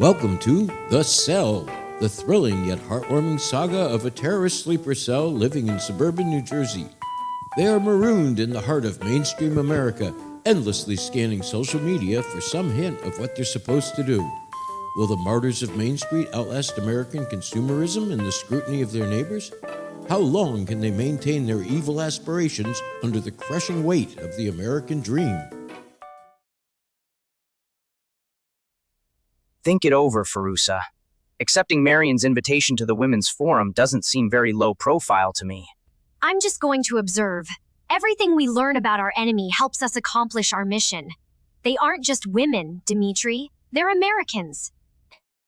Welcome to The Cell, the thrilling yet heartwarming saga of a terrorist sleeper cell living in suburban New Jersey. They are marooned in the heart of mainstream America, endlessly scanning social media for some hint of what they're supposed to do. Will the martyrs of Main Street outlast American consumerism and the scrutiny of their neighbors? How long can they maintain their evil aspirations under the crushing weight of the American dream? Think it over, Farusa. Accepting Marion's invitation to the Women's Forum doesn't seem very low profile to me. I'm just going to observe. Everything we learn about our enemy helps us accomplish our mission. They aren't just women, Dimitri. They're Americans.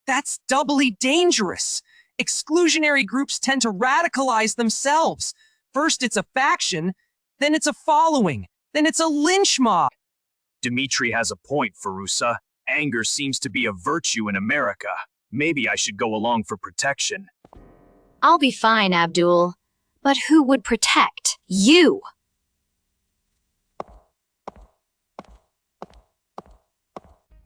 That's doubly dangerous. Exclusionary groups tend to radicalize themselves. First it's a faction, then it's a following, then it's a lynch mob. Dimitri has a point, Farusa. Anger seems to be a virtue in America. Maybe I should go along for protection. I'll be fine, Abdul. But who would protect you?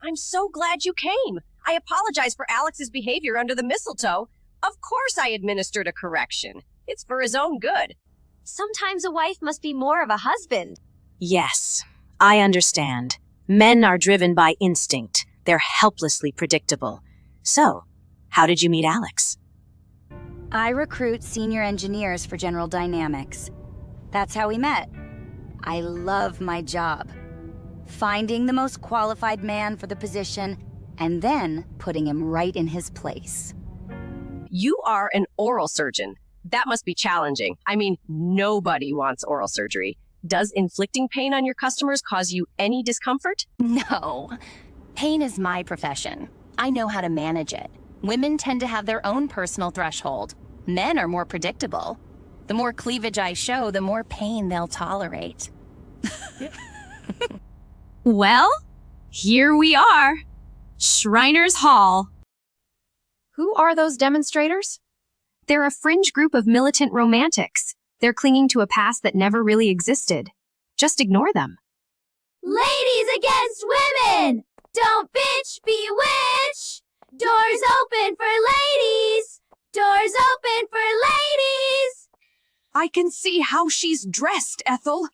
I'm so glad you came. I apologize for Alex's behavior under the mistletoe. Of course I administered a correction. It's for his own good. Sometimes a wife must be more of a husband. Yes, I understand. Men are driven by instinct. They're helplessly predictable. So, how did you meet Alex? I recruit senior engineers for General Dynamics. That's how we met. I love my job. Finding the most qualified man for the position and then putting him right in his place. You are an oral surgeon. That must be challenging. I mean, nobody wants oral surgery. Does inflicting pain on your customers cause you any discomfort? No. Pain is my profession. I know how to manage it. Women tend to have their own personal threshold. Men are more predictable. The more cleavage I show, the more pain they'll tolerate. Well, here we are. Shriners Hall. Who are those demonstrators? They're a fringe group of militant romantics. They're clinging to a past that never really existed. Just ignore them. Ladies against women! Don't bitch, bewitch! Doors open for ladies! Doors open for ladies! I can see how she's dressed, Ethel.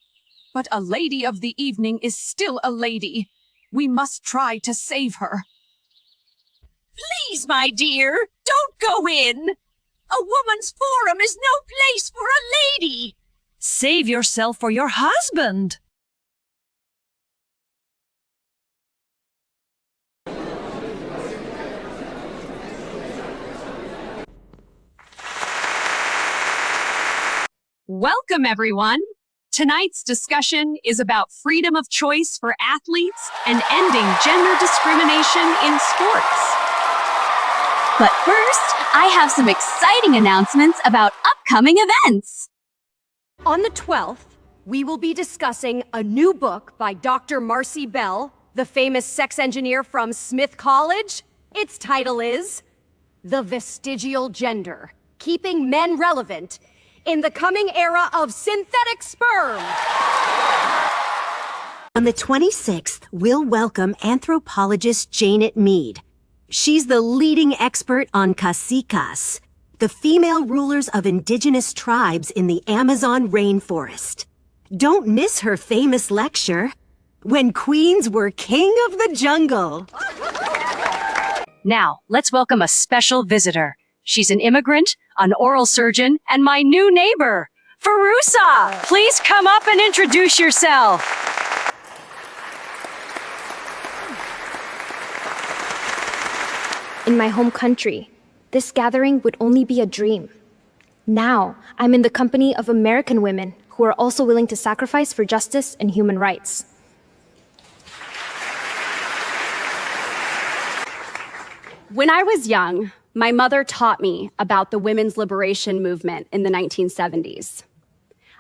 But a lady of the evening is still a lady. We must try to save her. Please, my dear, don't go in. A woman's forum is no place for a lady. Save yourself for your husband. Welcome, everyone. Tonight's discussion is about freedom of choice for athletes and ending gender discrimination in sports. But first, I have some exciting announcements about upcoming events. On the 12th, we will be discussing a new book by Dr. Marcy Bell, the famous sex engineer from Smith College. Its title is The Vestigial Gender, Keeping Men Relevant in the Coming Era of Synthetic Sperm. On the 26th, we'll welcome anthropologist Janet Mead. She's the leading expert on cacicas, the female rulers of indigenous tribes in the Amazon rainforest. Don't miss her famous lecture, When Queens Were King of the Jungle. Now, let's welcome a special visitor. She's an immigrant, an oral surgeon, and my new neighbor, Farusa. Please come up and introduce yourself. In my home country, this gathering would only be a dream. Now, I'm in the company of American women who are also willing to sacrifice for justice and human rights. When I was young, my mother taught me about the women's liberation movement in the 1970s.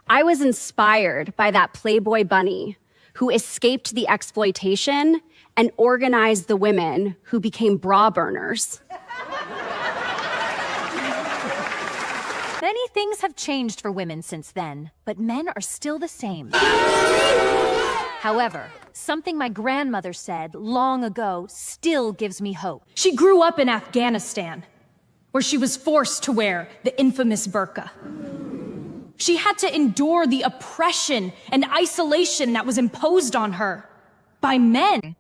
I was inspired by that Playboy bunny who escaped the exploitation and organized the women who became bra burners. Many things have changed for women since then, but men are still the same. However, Something my grandmother said long ago still gives me hope. She grew up in Afghanistan, where she was forced to wear the infamous burqa. She had to endure the oppression and isolation that was imposed on her by men.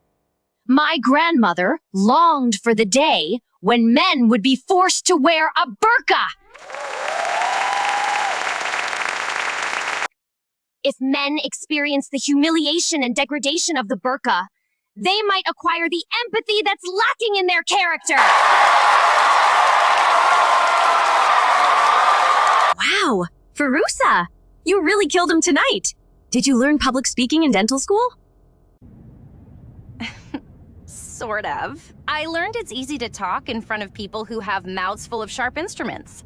My grandmother longed for the day when men would be forced to wear a burqa. If men experience the humiliation and degradation of the burqa, they might acquire the empathy that's lacking in their character. Wow, Farusa, you really killed him tonight. Did you learn public speaking in dental school? Sort of. I learned it's easy to talk in front of people who have mouths full of sharp instruments.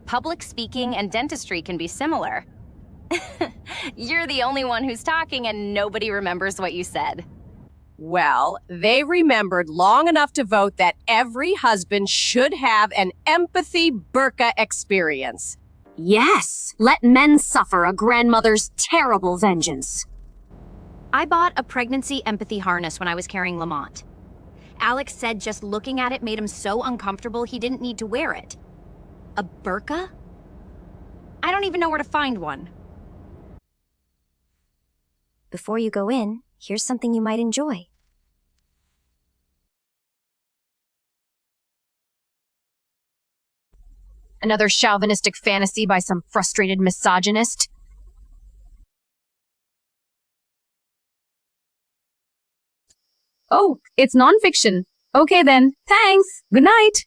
Public speaking and dentistry can be similar. You're the only one who's talking and nobody remembers what you said. Well, they remembered long enough to vote that every husband should have an empathy burqa experience. Yes, let men suffer a grandmother's terrible vengeance. I bought a pregnancy empathy harness when I was carrying Lamont. Alex said just looking at it made him so uncomfortable he didn't need to wear it. A burqa? I don't even know where to find one. Before you go in, here's something you might enjoy. Another chauvinistic fantasy by some frustrated misogynist? Oh, it's nonfiction. Okay then, thanks. Good night.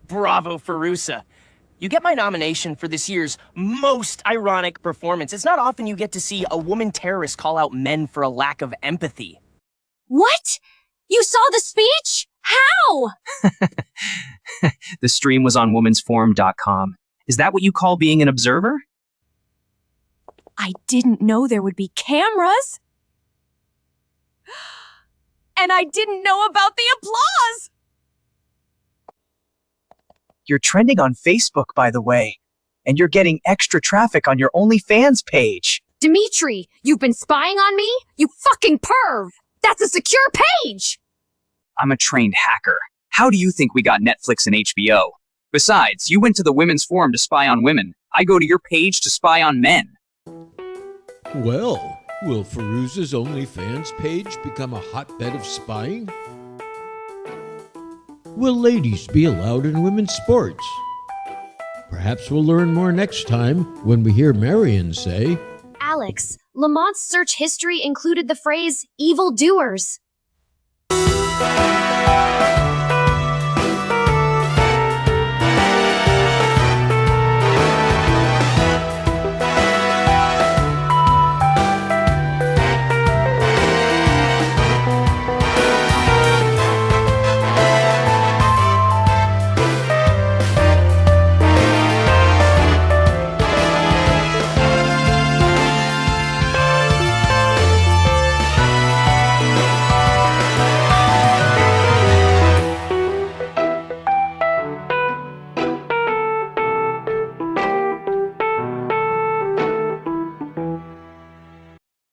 Bravo, Farusa. You get my nomination for this year's most ironic performance. It's not often you get to see a woman terrorist call out men for a lack of empathy. What? You saw the speech? How? The stream was on womensforum.com. Is that what you call being an observer? I didn't know there would be cameras. And I didn't know about the applause. You're trending on Facebook, by the way. And you're getting extra traffic on your OnlyFans page. Dimitri, you've been spying on me? You fucking perv! That's a secure page! I'm a trained hacker. How do you think we got Netflix and HBO? Besides, you went to the women's forum to spy on women. I go to your page to spy on men. Well, will Faruza's OnlyFans page become a hotbed of spying? Will ladies be allowed in women's sports? Perhaps we'll learn more next time when we hear Marion say, Alex, Lamont's search history included the phrase evildoers.